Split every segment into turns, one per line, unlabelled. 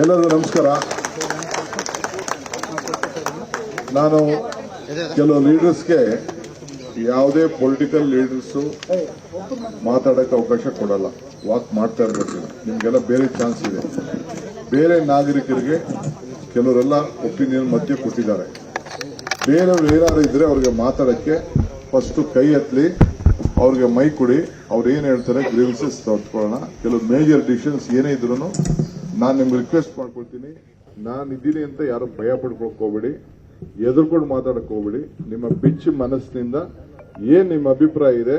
ಎಲ್ಲರಿಗೂ ನಮಸ್ಕಾರ. ನಾನು ಕೆಲವು ಲೀಡರ್ಸ್ಗೆ ಯಾವುದೇ ಪೊಲಿಟಿಕಲ್ ಲೀಡರ್ಸು ಮಾತಾಡೋಕ್ಕೆ ಅವಕಾಶ ಕೊಡಲ್ಲ. ವಾಕ್ ಮಾಡ್ತಾ ಇರಬೇಕು. ನಿಮಗೆಲ್ಲ ಬೇರೆ ಚಾನ್ಸ್ ಇದೆ. ಬೇರೆ ನಾಗರಿಕರಿಗೆ ಕೆಲವರೆಲ್ಲ ಒಪಿನಿಯನ್ ಮಧ್ಯೆ ಕೊಟ್ಟಿದ್ದಾರೆ. ಬೇರೆಯವ್ರು ಏನಾದ್ರು ಇದ್ರೆ ಅವ್ರಿಗೆ ಮಾತಾಡೋಕ್ಕೆ ಫಸ್ಟ್ ಕೈ ಎತ್ತಲಿ, ಅವ್ರಿಗೆ ಮೈ ಕೊಡಿ, ಅವ್ರು ಏನು ಹೇಳ್ತಾರೆ ಗ್ರೀವೆನ್ಸಸ್ ತಗೊಳ್ಳೋಣ. ಕೆಲವು ಮೇಜರ್ ಡಿಸಿಷನ್ಸ್ ಏನೇ ಇದ್ರು ನಾನು ನಿಮ್ಗೆ ರಿಕ್ವೆಸ್ಟ್ ಮಾಡ್ಕೊಳ್ತೀನಿ, ನಾನು ಇದ್ದೀನಿ ಅಂತ ಯಾರು ಭಯ ಪಡ್ಕೊಳಕ್ ಹೋಗ್ಬೇಡಿ, ಎದುರ್ಕೊಂಡು ಮಾತಾಡಕ್ ಹೋಗ್ಬೇಡಿ. ನಿಮ್ಮ ಬಿಚ್ಚು ಮನಸ್ಸಿನಿಂದ ಏನ್ ನಿಮ್ಮ ಅಭಿಪ್ರಾಯ ಇದೆ,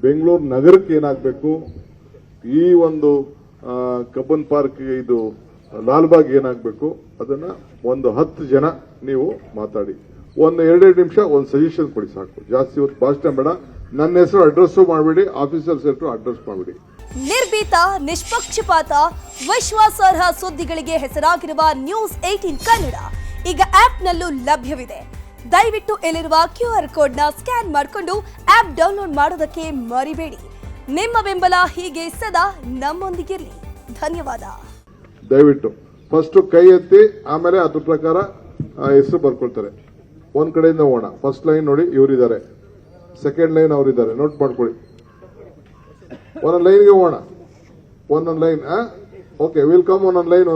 ಬೆಂಗಳೂರು ನಗರಕ್ಕೆ ಏನಾಗಬೇಕು, ಈ ಒಂದು ಕಬ್ಬನ್ ಪಾರ್ಕ್ ಇದು ಲಾಲ್ಬಾಗ್ ಏನಾಗಬೇಕು, ಅದನ್ನ ಒಂದು 10 ಜನ ನೀವು ಮಾತಾಡಿ. ಒಂದು 2 ನಿಮಿಷ ಒಂದು ಸಜೆಷನ್ ಕೊಡಿ ಸಾಕು. ಜಾಸ್ತಿ ಇವತ್ತು ಭಾಷಣ ಬೇಡ. ನನ್ನ ಹೆಸರು ಅಡ್ರೆಸ್ ಮಾಡಬೇಡಿ, ಆಫೀಸರ್ಸ್ ಹೆಸರು ಅಡ್ರೆಸ್ ಮಾಡಬೇಡಿ.
ನಿರ್ಭೀತ, ನಿಷ್ಪಕ್ಷಪಾತ, ವಿಶ್ವಾಸಾರ್ಹ ಸುದ್ದಿಗಳಿಗೆ ಹೆಸರಾಗಿರುವ ನ್ಯೂಸ್ 18 ಕನ್ನಡ ಈಗ ಆಪ್ನಲ್ಲೂ ಲಭ್ಯವಿದೆ. ದಯವಿಟ್ಟು ಇಲ್ಲಿರುವ QR ಕೋಡ್ನ ಸ್ಕ್ಯಾನ್ ಮಾಡಿಕೊಂಡು ಆಪ್ ಡೌನ್ಲೋಡ್ ಮಾಡೋದಕ್ಕೆ ಮರಿಬೇಡಿ. ನಿಮ್ಮ ಬೆಂಬಲ ಹೀಗೆ ಸದಾ ನಮ್ಮೊಂದಿಗಿರಲಿ. ಧನ್ಯವಾದ.
ದಯವಿಟ್ಟು ಫಸ್ಟ್ ಕೈ ಎತ್ತಿ, ಆಮೇಲೆ ಅದ್ರ ಪ್ರಕಾರ ಹೆಸರು ಬರ್ಕೊಳ್ತಾರೆ. ಒಂದ್ ಕಡೆಯಿಂದ ಹೋಗೋಣ. ಫಸ್ಟ್ ಲೈನ್ ನೋಡಿ, ಇವರಿದ್ದಾರೆ. ಸೆಕೆಂಡ್ ಲೈನ್ ಅವರಿದ್ದಾರೆ, ನೋಟ್ ಮಾಡ್ಕೊಳ್ಳಿ. ಒಂದೊಂದು ಲೈನ್ಗೆ ಹೋಗೋಣ. ಒಂದೊಂದು ಲೈನ್. ಓಕೆ, ವಿಲ್ ಕಮ್ ಒಂದೊಂದು ಲೈನ್.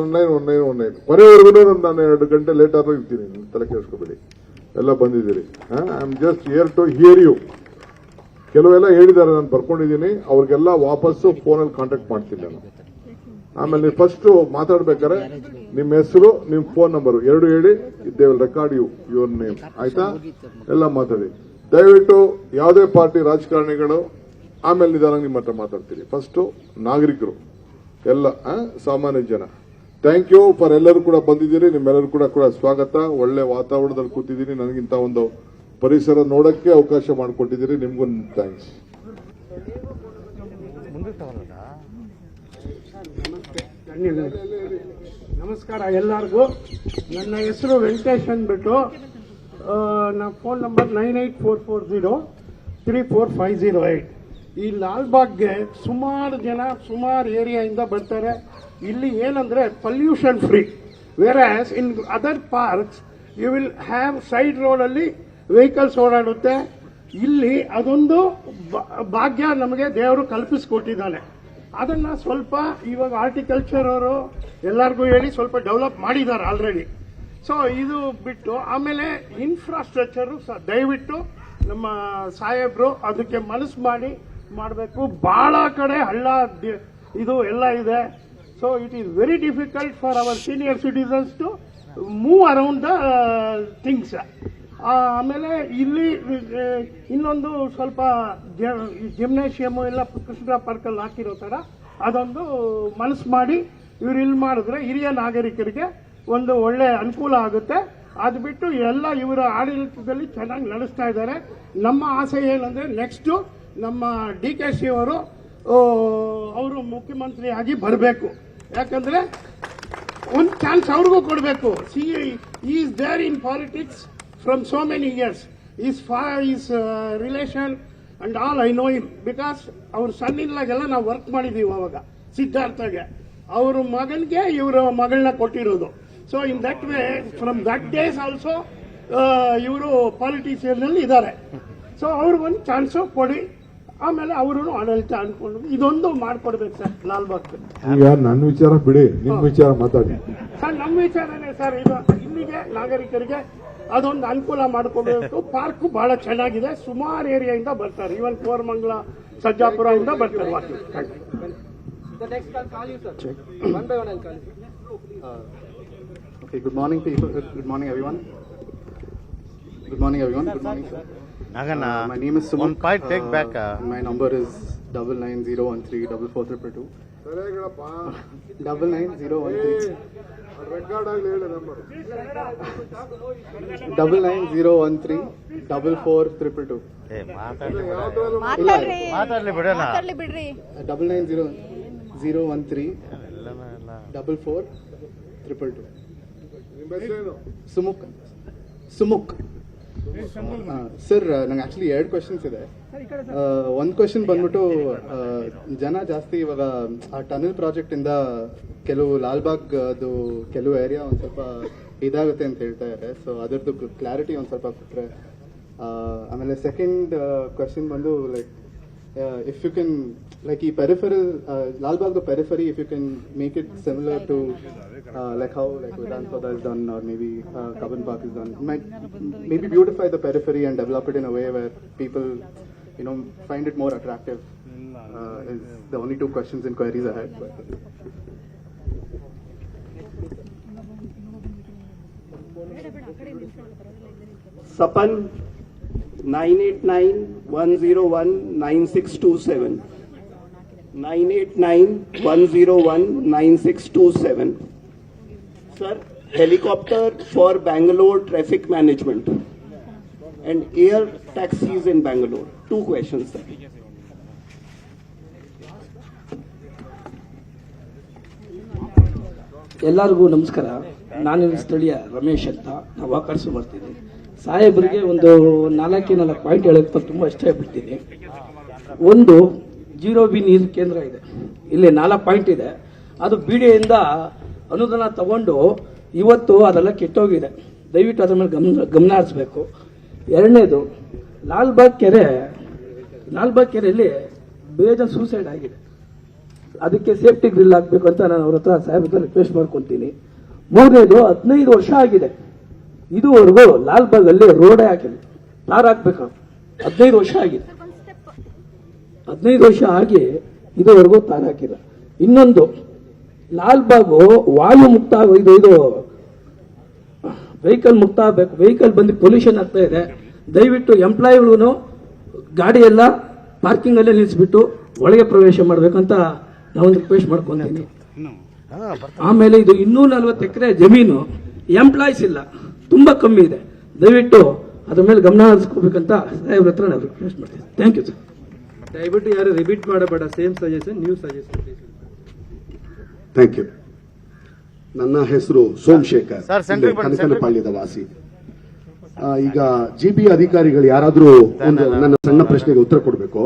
ಕೊನೆವರೆಗೂ ನಾನು 2 ಗಂಟೆ ಲೇಟ್ ಆದ್ರೂ ಇರ್ತೀನಿ. ತಲೆ ಕೇಳಿಸ್ಕೋಬೇಡಿ. ಎಲ್ಲ ಬಂದಿದ್ದೀರಿ. I am just here to hear you. ಕೆಲವೆಲ್ಲ ಹೇಳಿದ್ದಾರೆ, ನಾನು ಬರ್ಕೊಂಡಿದ್ದೀನಿ. ಅವ್ರಿಗೆಲ್ಲ ವಾಪಸ್ಸು ಫೋನಲ್ಲಿ ಕಾಂಟ್ಯಾಕ್ಟ್ ಮಾಡ್ತೀನಿ ನಾನು. ಆಮೇಲೆ ನೀವು ಫಸ್ಟ್ ಮಾತಾಡ್ಬೇಕಾದ್ರೆ ನಿಮ್ಮ ಹೆಸರು, ನಿಮ್ಮ ಫೋನ್ ನಂಬರ್ 2 ಹೇಳಿ. They will record your name. ಆಯ್ತಾ? ಎಲ್ಲ ಮಾತಾಡಿ. ದಯವಿಟ್ಟು ಯಾವುದೇ ಪಾರ್ಟಿ ರಾಜಕಾರಣಿಗಳು ಆಮೇಲೆ ನಿಧಾನ ನಿಮ್ಮ ಹತ್ರ ಮಾತಾಡ್ತೀರಿ. ಫಸ್ಟ್ ನಾಗರಿಕರು ಎಲ್ಲ ಸಾಮಾನ್ಯ ಜನ. ಥ್ಯಾಂಕ್ ಯು ಫಾರ್ ಎಲ್ಲರೂ ಕೂಡ ಬಂದಿದ್ದೀರಿ. ನಿಮ್ಮೆಲ್ಲರೂ ಕೂಡ ಸ್ವಾಗತ. ಒಳ್ಳೆ ವಾತಾವರಣದಲ್ಲಿ ಕೂತಿದ್ದೀನಿ. ನನಗಿಂತ ಒಂದು ಪರಿಸರ ನೋಡಕ್ಕೆ ಅವಕಾಶ ಮಾಡಿಕೊಟ್ಟಿದ್ದೀರಿ. ನಿಮ್ಗೂ ಥ್ಯಾಂಕ್ಸ್.
ನಮಸ್ಕಾರ ಎಲ್ಲರಿಗೂ. ನನ್ನ ಹೆಸರು ವೆಂಕಟೇಶ್ ಅಂದ್ಬಿಟ್ಟು. ನನ್ನ ಫೋನ್ ನಂಬರ್ 9844034508. ಈ ಲಾಲ್ಬಾಗ್ಗೆ ಸುಮಾರು ಜನ ಸುಮಾರು ಏರಿಯಾಯಿಂದ ಬರ್ತಾರೆ. ಇಲ್ಲಿ ಏನಂದ್ರೆ pollution free. Whereas in other parks you will have side road ಅಲ್ಲಿ ವೆಹಿಕಲ್ಸ್ ಓಡಾಡುತ್ತೆ. ಇಲ್ಲಿ ಅದೊಂದು ಭಾಗ್ಯ ನಮಗೆ ದೇವರು ಕಲ್ಪಿಸಿಕೊಟ್ಟಿದ್ದಾನೆ. ಅದನ್ನ ಸ್ವಲ್ಪ ಇವಾಗ ಹಾರ್ಟಿಕಲ್ಚರ್ ಅವರು ಎಲ್ಲರಿಗೂ ಹೇಳಿ ಸ್ವಲ್ಪ ಡೆವಲಪ್ ಮಾಡಿದ್ದಾರೆ ಆಲ್ರೆಡಿ. ಸೊ ಇದು ಬಿಟ್ಟು ಆಮೇಲೆ ಇನ್ಫ್ರಾಸ್ಟ್ರಕ್ಚರ್ ದಯವಿಟ್ಟು ನಮ್ಮ ಸಾಹೇಬ್ರು ಅದಕ್ಕೆ ಮನಸ್ಸು ಮಾಡಬೇಕು. ಬಹಳ ಕಡೆ ಹಳ್ಳ ಇದು ಎಲ್ಲ ಇದೆ. So it is very difficult for our senior citizens to move around the things. ಆಮೇಲೆ ಇಲ್ಲಿ ಇನ್ನೊಂದು ಸ್ವಲ್ಪ ಜಿಮ್ನೇಷಿಯಮ್ ಎಲ್ಲ ಕೃಷ್ಣ ಪಾರ್ಕಲ್ಲಿ ಹಾಕಿರೋ ತರ ಅದೊಂದು ಮನಸ್ಸು ಮಾಡಿ ಇವ್ರು ಇಲ್ಲಿ ಮಾಡಿದ್ರೆ ಹಿರಿಯ ನಾಗರಿಕರಿಗೆ ಒಂದು ಒಳ್ಳೆ ಅನುಕೂಲ ಆಗುತ್ತೆ. ಅದು ಬಿಟ್ಟು ಎಲ್ಲ ಇವರ ಆಡಳಿತದಲ್ಲಿ ಚೆನ್ನಾಗಿ ನಡೆಸ್ತಾ ಇದ್ದಾರೆ. ನಮ್ಮ ಆಸೆ ಏನಂದ್ರೆ ನೆಕ್ಸ್ಟ್ ನಮ್ಮ DKC ಅವರು ಮುಖ್ಯಮಂತ್ರಿ ಆಗಿ ಬರಬೇಕು. ಯಾಕಂದ್ರೆ ಒಂದು ಚಾನ್ಸ್ ಅವ್ರಿಗೂ ಕೊಡಬೇಕು. Is there in politics from so many years. Is relation and all I know him because ಅವ್ರ ಸಣ್ಣಿನ್ಲಾಗೆಲ್ಲ ನಾವು ವರ್ಕ್ ಮಾಡಿದೀವಿ. ಅವಾಗ ಸಿದ್ಧಾರ್ಥಗೆ ಅವ್ರ ಮಗನಿಗೆ ಇವರ ಮಗಳನ್ನ ಕೊಟ್ಟಿರೋದು. So in that way from that days also ಇವರು ಪಾಲಿಟಿಷಿಯನ್ ಅಲ್ಲಿ ಇದ್ದಾರೆ. ಸೊ ಅವ್ರಿಗೊಂದು ಚಾನ್ಸ್ ಕೊಡಿ. ಆಮೇಲೆ ಅವರು ಆಡಳಿತ ಅನ್ಕೊಂಡು ಇದೊಂದು ಮಾಡ್ಕೊಡ್ಬೇಕು ಸರ್ ಲಾಲ್ಬಾಗ್.
ಈಗ ನನ್ನ ವಿಚಾರ ಬಿಡಿ, ನಿಮ್ಮ ವಿಚಾರ ಮಾತಾಡಿ
ಸರ್. ನಮ್ಮ ವಿಚಾರನೇ ಸರ್ ಇದು. ಇಲ್ಲಿಗೆ ನಾಗರಿಕರಿಗೆ ಅದೊಂದು ಅನುಕೂಲ ಮಾಡ್ಕೊಡ್ಬೇಕು. ಪಾರ್ಕ್ ಬಹಳ ಚೆನ್ನಾಗಿದೆ. ಸುಮಾರು ಏರಿಯಾದಿಂದ ಬರ್ತಾರೆ. ಈವನ್ ಕೋರಮಂಗಲ, ಸಜ್ಜಾಪುರ ಇಂದ ಬರ್ತಾರೆ.
Good morning, people. Good morning, everyone. Good morning, everyone. Good morning, sir. My name is Sumuk.
One point, take back.
My number is 9901344222. 9901344222. 9901344222.
ಮಾತಾಡ್ಲಿ ಬಿಡೋಣ.
9901344222. Sumuk. ಸರ್ ನಂಗೆ ಆ್ಯಕ್ಚುಲಿ 2 ಕ್ವೆಶನ್ಸ್ ಇದೆ. ಒಂದು ಕ್ವೆಶನ್ ಬಂದ್ಬಿಟ್ಟು ಜನ ಜಾಸ್ತಿ ಇವಾಗ ಆ ಟನಲ್ ಪ್ರಾಜೆಕ್ಟಿಂದ ಕೆಲವು ಲಾಲ್ಬಾಗ್ ಅದು ಕೆಲವು ಏರಿಯಾ ಒಂದು ಸ್ವಲ್ಪ ಇದಾಗುತ್ತೆ ಅಂತ ಹೇಳ್ತಾ ಇದ್ದಾರೆ. ಸೊ ಅದರದ್ದು ಕ್ಲಾರಿಟಿ ಒಂದು ಸ್ವಲ್ಪ ಕೊಟ್ಟರೆ. ಆಮೇಲೆ ಸೆಕೆಂಡ್ ಕ್ವೆಶನ್ ಬಂದು like if you can like ಈ ಪೆರಿಫೆರಲ್ ಲಾಲ್ಬಾಗ್ದು periphery if you can make it similar to like how like Vedantpada is done or maybe Kaban Park is done, maybe beautify the periphery and develop it in a way where people find it more attractive is the only 2 questions and queries I had.
Sapan 989-101-9627 989-101-9627. Sir, helicopter for Bangalore traffic management and air taxis in Bangalore. 2 questions, sir.
ಎಲ್ಲರಿಗೂ ನಮಸ್ಕಾರ. ನಾನು ಸ್ಥಳೀಯ ರಮೇಶ್ ಅಂತ, ನಾವು ವಾಕರ್ಸು ಬರ್ತೀನಿ. ಸಾಹೇಬರಿಗೆ ಒಂದು 4 point ಹೇಳಕ್ಕೆ ತುಂಬ ಇಷ್ಟಪಡ್ತೀನಿ. ಒಂದು, 0B ನೀರು ಕೇಂದ್ರ ಇದೆ, ಇಲ್ಲಿ 4 ಪಾಯಿಂಟ್ ಇದೆ. ಅದು ಬಿಡಿಯಿಂದ ಅನುದಾನ ತಗೊಂಡು ಇವತ್ತು ಅದೆಲ್ಲ ಕೆಟ್ಟೋಗಿದೆ. ದಯವಿಟ್ಟು ಅದ್ರ ಮೇಲೆ ಗಮನ ಹರಿಸಬೇಕು. ಎರಡನೇದು, ಲಾಲ್ಬಾಗ್ ಕೆರೆಯಲ್ಲಿ ಬೇಜಾನ್ ಸೂಸೈಡ್ ಆಗಿದೆ. ಅದಕ್ಕೆ ಸೇಫ್ಟಿ ಗ್ರಿಲ್ ಹಾಕಬೇಕು ಅಂತ ನಾನು ಅವ್ರ ಹತ್ರ ಸಾಹೇಬ್ ಹತ್ರ ರಿಕ್ವೆಸ್ಟ್ ಮಾಡ್ಕೊತೀನಿ. ಮೂರನೇದು, 15 ವರ್ಷ ಆಗಿದೆ ಇದುವರೆಗೂ ಲಾಲ್ಬಾಗ್ ಅಲ್ಲಿ ರೋಡೇ ಹಾಕಿಲ್ಲ, ತಾರ್ ಹಾಕ್ಬೇಕು. 15 ವರ್ಷ ಆಗಿದೆ, 15 ವರ್ಷ ಆಗಿ ಇದುವರೆಗೂ ತಾರ್ ಹಾಕಿಲ್ಲ. ಇನ್ನೊಂದು, ಲಾಲ್ಬಾಗು ವಾಯು ಮುಕ್ತ ಇದು ವೆಹಿಕಲ್ ಮುಕ್ತ ಆಗಬೇಕು. ವೆಹಿಕಲ್ ಬಂದು ಪೊಲ್ಯೂಷನ್ ಆಗ್ತಾ ಇದೆ. ದಯವಿಟ್ಟು ಎಂಪ್ಲಾಯಿಗಳು ಗಾಡಿ ಎಲ್ಲ ಪಾರ್ಕಿಂಗ್ ಅಲ್ಲೇ ನಿಲ್ಲಿಸ್ಬಿಟ್ಟು ಒಳಗೆ ಪ್ರವೇಶ ಮಾಡಬೇಕಂತ ನಾವೊಂದು ರಿಕ್ವೆಸ್ಟ್ ಮಾಡ್ಕೊಂತೀನಿ. ಆಮೇಲೆ ಇದು 240 ಎಕರೆ ಜಮೀನು, ಎಂಪ್ಲಾಯ್ಸ್ ಇಲ್ಲ, ತುಂಬಾ ಕಮ್ಮಿ ಇದೆ. ದಯವಿಟ್ಟು ಅದ್ರ ಮೇಲೆ ಗಮನ ಹರಿಸ್ಕೋಬೇಕಂತ ಸಾಹೇಬ್ರ ಹತ್ರ ನಾವು ರಿಕ್ವೆಸ್ಟ್ ಮಾಡ್ತೀವಿ. Thank you sir.
ದಯವಿಟ್ಟು ಯಾರು ರಿಪೀಟ್ ಮಾಡಬೇಡ, same suggestion, new suggestion.
Thank you. ನನ್ನ ಹೆಸರು ಸೋಮಶೇಖರ್, ಕನಕನಪಾಳ್ಯದ ವಾಸಿ. ಈಗ GB ಅಧಿಕಾರಿಗಳು ಯಾರಾದರೂ ಒಂದು ನನ್ನ ಸಣ್ಣ ಪ್ರಶ್ನೆಗೆ ಉತ್ತರ ಕೊಡಬೇಕು.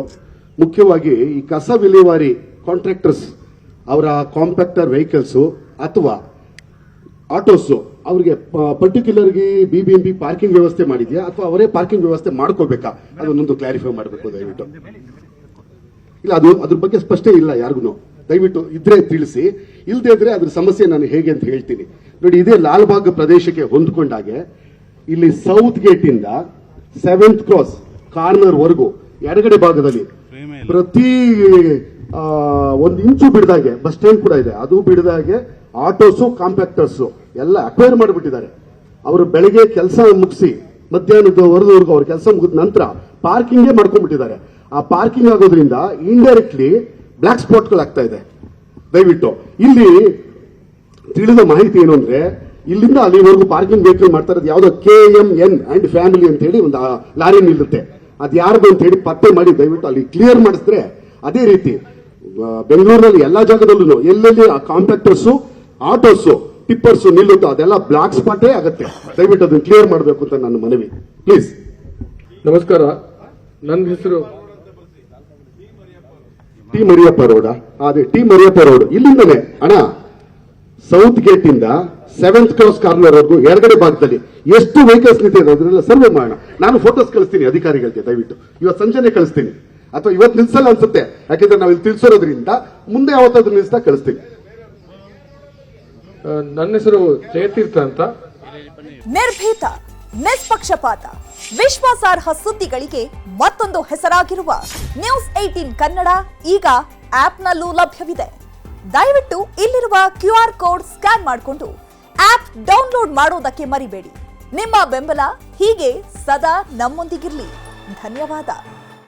ಮುಖ್ಯವಾಗಿ ಈ ಕಸ ವಿಲೇವಾರಿ ಕಾಂಟ್ರಾಕ್ಟರ್ಸ್ ಅವರ ಕಾಂಪ್ಯಾಕ್ಟರ್ ವೆಹಿಕಲ್ಸ್ ಅಥವಾ ಆಟೋಸ್ ಅವರಿಗೆ ಪರ್ಟಿಕ್ಯುಲರ್ಗೆ BBMP ಪಾರ್ಕಿಂಗ್ ವ್ಯವಸ್ಥೆ ಮಾಡಿದ್ಯಾ ಅಥವಾ ಅವರೇ ಪಾರ್ಕಿಂಗ್ ವ್ಯವಸ್ಥೆ ಮಾಡ್ಕೋಬೇಕಾ? ಅದನ್ನೊಂದು ಕ್ಲಾರಿಫೈ ಮಾಡಬೇಕು ದಯವಿಟ್ಟು. ಇಲ್ಲ, ಅದ್ರ ಬಗ್ಗೆ ಸ್ಪಷ್ಟೇ ಇಲ್ಲ ಯಾರಿಗೂ. ದಯವಿಟ್ಟು ಇದ್ರೆ ತಿಳಿಸಿ, ಇಲ್ಲದೆ ಇದ್ರೆ ಅದ್ರ ಸಮಸ್ಯೆ ನಾನು ಹೇಗೆ ಅಂತ ಹೇಳ್ತೀನಿ. ನೋಡಿ, ಇದೇ ಲಾಲ್ಬಾಗ್ ಪ್ರದೇಶಕ್ಕೆ ಹೊಂದ್ಕೊಂಡಾಗೆ ಇಲ್ಲಿ ಸೌತ್ ಗೇಟ್ ಇಂದ 7th ಕ್ರಾಸ್ ಕಾರ್ನರ್ ವರೆಗೂ ಎಡಗಡೆ ಭಾಗದಲ್ಲಿ ಪ್ರತಿ 1 ಇಂಚು ಬಿಡದಾಗೆ ಬಸ್ ಸ್ಟ್ಯಾಂಡ್ ಕೂಡ ಇದೆ. ಅದು ಬಿಡದಾಗೆ ಆಟೋಸು ಕಾಂಪ್ಯಾಕ್ಟರ್ಸು ಎಲ್ಲ ಅಕ್ವೈರ್ ಮಾಡಿಬಿಟ್ಟಿದ್ದಾರೆ. ಅವರು ಬೆಳಗ್ಗೆ ಕೆಲಸ ಮುಗಿಸಿ ಮಧ್ಯಾಹ್ನದವರೆಗೂ ಅವ್ರ ಕೆಲಸ ಮುಗಿದ ನಂತರ ಪಾರ್ಕಿಂಗೇ ಮಾಡ್ಕೊಂಡ್ಬಿಟ್ಟಿದ್ದಾರೆ. ಆ ಪಾರ್ಕಿಂಗ್ ಆಗೋದ್ರಿಂದ ಇಂಡೈರೆಕ್ಟ್ಲಿ ಬ್ಲಾಕ್ ಸ್ಪಾಟ್ಗಳಾಗ್ತಾ ಇದೆ. ದಯವಿಟ್ಟು ಇಲ್ಲಿ ತಿಳಿದ ಮಾಹಿತಿ ಏನು ಅಂದ್ರೆ, ಇಲ್ಲಿಂದ ಅಲ್ಲಿವರೆಗೂ ಪಾರ್ಕಿಂಗ್ ವೆಹಿಕಲ್ ಮಾಡ್ತಾ ಇರೋದು ಯಾವುದೋ KMN ಅಂಡ್ ಫ್ಯಾಮಿಲಿ ಅಂತ ಹೇಳಿ ಒಂದು ಲಾರಿ ನಿಲ್ಲುತ್ತೆ. ಅದು ಯಾರ್ದು ಅಂತ ಹೇಳಿ ಪತ್ತೆ ಮಾಡಿ ದಯವಿಟ್ಟು ಅಲ್ಲಿ ಕ್ಲಿಯರ್ ಮಾಡಿಸಿದ್ರೆ, ಅದೇ ರೀತಿ ಬೆಂಗಳೂರಿನಲ್ಲಿ ಎಲ್ಲಾ ಜಾಗದಲ್ಲೂ ಎಲ್ಲೆಲ್ಲಿ ಕಾಂಪ್ಯಾಕ್ಟರ್ಸು ಆಟೋಸು ಟಿಪ್ಪರ್ಸು ನಿಲ್ಲುತ್ತೋ ಅದೆಲ್ಲ ಬ್ಲಾಕ್ ಸ್ಪಾಟೇ ಆಗುತ್ತೆ. ದಯವಿಟ್ಟು ಅದನ್ನು ಕ್ಲಿಯರ್ ಮಾಡಬೇಕು ಅಂತ ನನ್ನ ಮನವಿ, ಪ್ಲೀಸ್.
ನಮಸ್ಕಾರ, ನನ್ನ ಹೆಸರು
ಟಿ ಮರಿಯಪ್ಪ ರೋಡ್. ಅದೇ ಟಿ ಮರಿಯಪ್ಪ ರೋಡ್ ಇಲ್ಲಿಂದನೇ ಅಣ್ಣ, ಸೌತ್ ಗೇಟ್ ಇಂದ 7th ಕ್ರಾಸ್ ಕಾರ್ನರ್ ವರೆಗೂ ಎಡಗಡೆ ಭಾಗದಲ್ಲಿ ಎಷ್ಟು ವೆಹಿಕಲ್ಸ್ ನಿಂತಿದೆ ಅದನ್ನೆಲ್ಲ ಸರ್ವೆ ಮಾಡೋಣ. ನಾನು ಫೋಟೋಸ್ ಕಳಿಸ್ತೀನಿ ಅಧಿಕಾರಿಗಳಿಗೆ, ದಯವಿಟ್ಟು ಇವತ್ತು ಸಂಜೆನೆ ಕಳಿಸ್ತೀನಿ, ಅಥವಾ ಇವತ್ತು ನಿಲ್ಸಲ್ಲ ಅನ್ಸುತ್ತೆ, ಯಾಕೆಂದ್ರೆ ನಾವು ಇಲ್ಲಿ ತಿಳಿಸೋದ್ರಿಂದ ಮುಂದೆ ಯಾವತ್ತಾದ್ರೂ ನಿಲ್ಸ್ತಾ ಕಳಿಸ್ತೀನಿ.
ನನ್ನ ಹೆಸರು ಜಯತೀರ್ಥ ಅಂತ.
ನಿರ್ಭೀತ, ನಿಷ್ಪಕ್ಷಪಾತ, ವಿಶ್ವಾಸಾರ್ಹ ಸುದ್ದಿಗಳಿಗೆ ಮತ್ತೊಂದು ಹೆಸರಾಗಿರುವ ನ್ಯೂಸ್ 18 ಕನ್ನಡ ಈಗ ಆಪ್ನಲ್ಲೂ ಲಭ್ಯವಿದೆ. ದಯವಿಟ್ಟು ಇಲ್ಲಿರುವ QR ಕೋಡ್ ಸ್ಕ್ಯಾನ್ ಮಾಡಿಕೊಂಡು ಆಪ್ ಡೌನ್ಲೋಡ್ ಮಾಡೋದಕ್ಕೆ ಮರಿಬೇಡಿ. ನಿಮ್ಮ ಬೆಂಬಲ ಹೀಗೆ ಸದಾ ನಮ್ಮೊಂದಿಗಿರಲಿ. ಧನ್ಯವಾದ.